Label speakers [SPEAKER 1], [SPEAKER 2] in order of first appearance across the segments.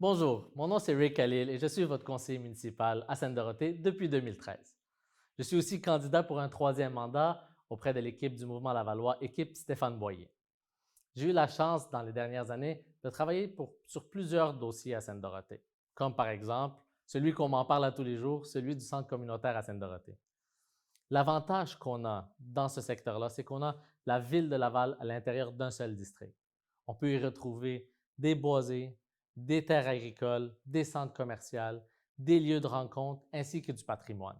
[SPEAKER 1] Bonjour, mon nom c'est Rick Khalil et je suis votre conseiller municipal à Sainte-Dorothée depuis 2013. Je suis aussi candidat pour un troisième mandat auprès de l'équipe du Mouvement Lavallois, équipe Stéphane Boyer. J'ai eu la chance dans les dernières années de travailler sur plusieurs dossiers à Sainte-Dorothée, comme par exemple celui qu'on m'en parle à tous les jours, celui du centre communautaire à Sainte-Dorothée. L'avantage qu'on a dans ce secteur-là, c'est qu'on a la ville de Laval à l'intérieur d'un seul district. On peut y retrouver des boisés, des terres agricoles, des centres commerciaux, des lieux de rencontre ainsi que du patrimoine.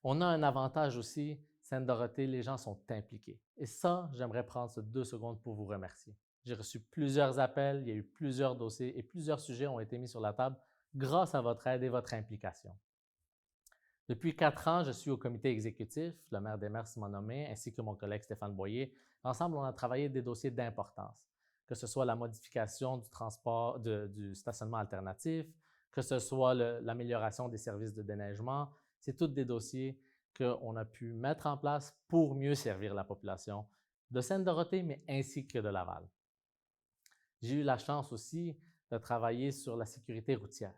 [SPEAKER 1] On a un avantage aussi, Sainte-Dorothée, les gens sont impliqués. Et ça, j'aimerais prendre ces 2 secondes pour vous remercier. J'ai reçu plusieurs appels, il y a eu plusieurs dossiers et plusieurs sujets ont été mis sur la table grâce à votre aide et votre implication. Depuis 4 ans, je suis au comité exécutif, le maire Desmarais m'a nommé, ainsi que mon collègue Stéphane Boyer. Ensemble, on a travaillé des dossiers d'importance, que ce soit la modification du transport, du stationnement alternatif, que ce soit l'amélioration des services de déneigement. C'est tous des dossiers qu'on a pu mettre en place pour mieux servir la population de Sainte-Dorothée, mais ainsi que de Laval. J'ai eu la chance aussi de travailler sur la sécurité routière.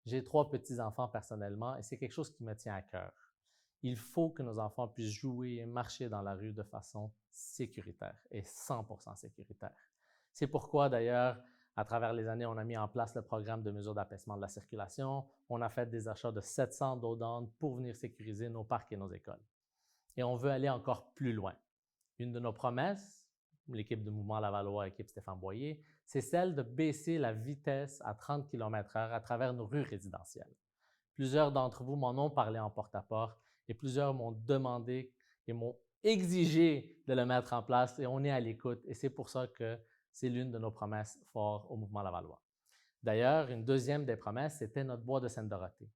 [SPEAKER 1] J'ai 3 petits-enfants personnellement et c'est quelque chose qui me tient à cœur. Il faut que nos enfants puissent jouer et marcher dans la rue de façon sécuritaire et 100% sécuritaire. C'est pourquoi d'ailleurs, à travers les années, on a mis en place le programme de mesures d'apaisement de la circulation. On a fait des achats de 700 dos d'âne pour venir sécuriser nos parcs et nos écoles. Et on veut aller encore plus loin. Une de nos promesses, l'équipe de Mouvement Lavallois, l'équipe Stéphane Boyer, c'est celle de baisser la vitesse à 30 km/h à travers nos rues résidentielles. Plusieurs d'entre vous m'en ont parlé en porte-à-porte et plusieurs m'ont demandé et m'ont exigé de le mettre en place et on est à l'écoute et c'est pour ça que c'est l'une de nos promesses fortes au Mouvement Lavallois. D'ailleurs, une deuxième des promesses, c'était notre bois de Sainte-Dorothée.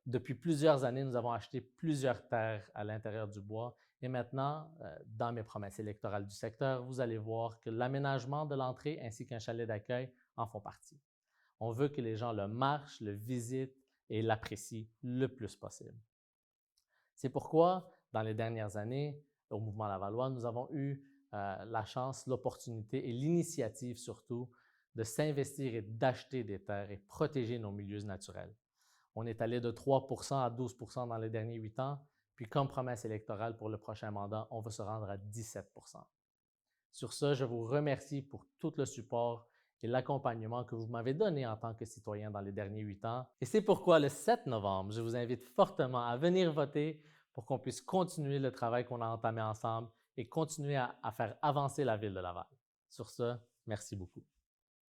[SPEAKER 1] Depuis plusieurs années, nous avons acheté plusieurs terres à l'intérieur du bois et maintenant, dans mes promesses électorales du secteur, vous allez voir que l'aménagement de l'entrée ainsi qu'un chalet d'accueil en font partie. On veut que les gens le marchent, le visitent et l'apprécient le plus possible. C'est pourquoi, dans les dernières années, au Mouvement Lavallois, nous avons eu la chance, l'opportunité et l'initiative surtout de s'investir et d'acheter des terres et protéger nos milieux naturels. On est allé de 3% à 12% dans les derniers 8 ans, puis comme promesse électorale pour le prochain mandat, on va se rendre à 17%. Sur ce, je vous remercie pour tout le support et l'accompagnement que vous m'avez donné en tant que citoyen dans les derniers 8 ans. Et c'est pourquoi le 7 novembre, je vous invite fortement à venir voter pour qu'on puisse continuer le travail qu'on a entamé ensemble et continuer à faire avancer la ville de Laval. Sur ce, merci beaucoup.